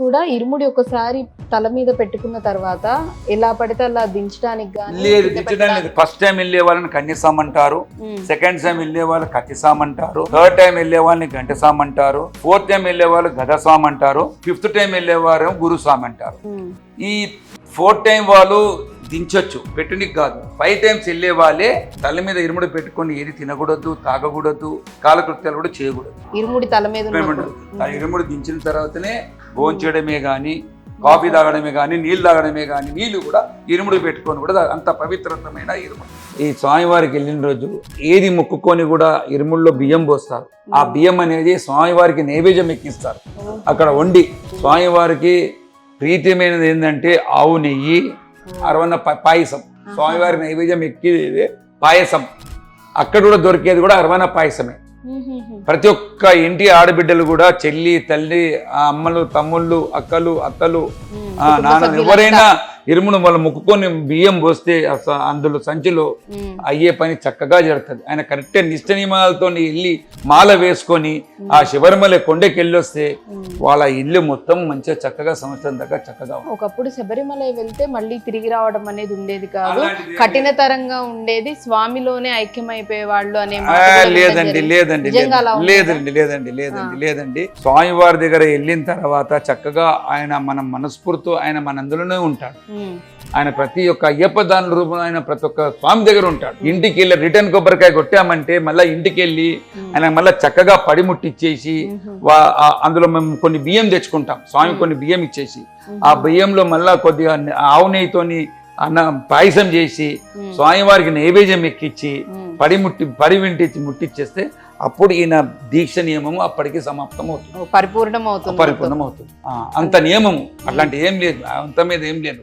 కూడా ఇరుముడి ఒకసారి తల మీద పెట్టుకున్న తర్వాత ఎలా పడితే అలా దించడానికి లేదు, దించడం లేదు. ఫస్ట్ టైం వెళ్ళే వాళ్ళని కన్యసాం అంటారు, సెకండ్ టైం వెళ్ళే వాళ్ళు కత్తిసాం అంటారు, థర్డ్ టైం వెళ్ళే వాళ్ళని గంటసాం అంటారు, ఫోర్త్ టైం వెళ్ళే వాళ్ళు గదసాం అంటారు, ఫిఫ్త్ టైం వెళ్ళే వారు గురుసాం అంటారు. ఈ ఫోర్త్ టైం వాళ్ళు దించొచ్చు, పెట్టనికి కాదు. 5 టైమ్స్ వెళ్ళే వాళ్ళే తల మీద ఇరుముడి పెట్టుకొని ఏది తినకూడదు, తాగకూడదు, కాలకృత్యాలు కూడా చేయకూడదు. ఇరుముడి తల మీద ఆ ఇరుముడి దించిన తర్వాతనే భోజనం చేయడమే కానీ, కాఫీ తాగడమే కానీ, నీళ్ళు తాగడమే కానీ, నీళ్ళు కూడా ఇరుముడి పెట్టుకొని కూడా అంత పవిత్రతమైన ఇరుముడి. ఈ స్వామివారికి వెళ్ళిన రోజు ఏది మొక్కుకొని కూడా ఇరుముడిలో బియ్యం పోస్తారు. ఆ బియ్యం అనేది స్వామివారికి నైవేద్యం ఎక్కిస్తారు. అక్కడ వండి స్వామివారికి ప్రీతిమైనది ఏంటంటే ఆవు నెయ్యి, అరవన్న పాయసం. స్వామివారి నైవేద్యం ఎక్కేది పాయసం. అక్కడ కూడా దొరికేది కూడా అరవన్న పాయసమే. ప్రతి ఒక్క ఇంటి ఆడబిడ్డలు కూడా చెల్లి, తల్లి, అమ్మలు, తమ్ముళ్ళు, అక్కలు, అత్తలు, నాన్న ఎవరైనా ఇరుమును వాళ్ళు మొక్కుకొని బియ్యం పోస్తే అందులో సంచిలో అయ్యే పని చక్కగా జరుగుతుంది. ఆయన కరెక్ట్ నిష్ట నియమాలతో వెళ్ళి మాల వేసుకొని ఆ శబరిమల కొండకి వెళ్ళొస్తే వాళ్ళ ఇల్లు మొత్తం మంచిగా చక్కగా సంవత్సరం దాకా చక్కగా. ఒకప్పుడు శబరిమల వెళ్తే మళ్ళీ తిరిగి రావడం అనేది ఉండేది కాదు, కఠినతరంగా ఉండేది, స్వామిలోనే ఐక్యమైపోయే వాళ్ళు అనే. లేదండి లేదండి లేదండి లేదండి లేదండి లేదండి స్వామివారి దగ్గర వెళ్ళిన తర్వాత చక్కగా ఆయన మన మనస్ఫూర్తితో ఆయన మనందులోనే ఉంటాడు. ఆయన ప్రతి ఒక్క అయ్యప్ప దాని రూపంలో ఆయన ప్రతి ఒక్క స్వామి దగ్గర ఉంటాడు. ఇంటికి వెళ్ళి రిటర్న్ కొబ్బరికాయ కొట్టామంటే మళ్ళీ ఇంటికి వెళ్ళి ఆయన మళ్ళీ చక్కగా పడిముట్టిచ్చేసి అందులో మేము కొన్ని బియ్యం తెచ్చుకుంటాం. స్వామి కొన్ని బియ్యం ఇచ్చేసి ఆ బియ్యంలో మళ్ళా కొద్దిగా ఆవు నెయ్యితోని అన్న పాయసం చేసి స్వామివారికి నైవేద్యం ఎక్కించి ముట్టిచ్చేస్తే అప్పుడు ఈయన దీక్ష నియమము అప్పటికి సమాప్తం అవుతుంది, పరిపూర్ణం అవుతుంది. అంత నియమము అట్లాంటి ఏం లేదు, అంత మీద ఏం లేదు.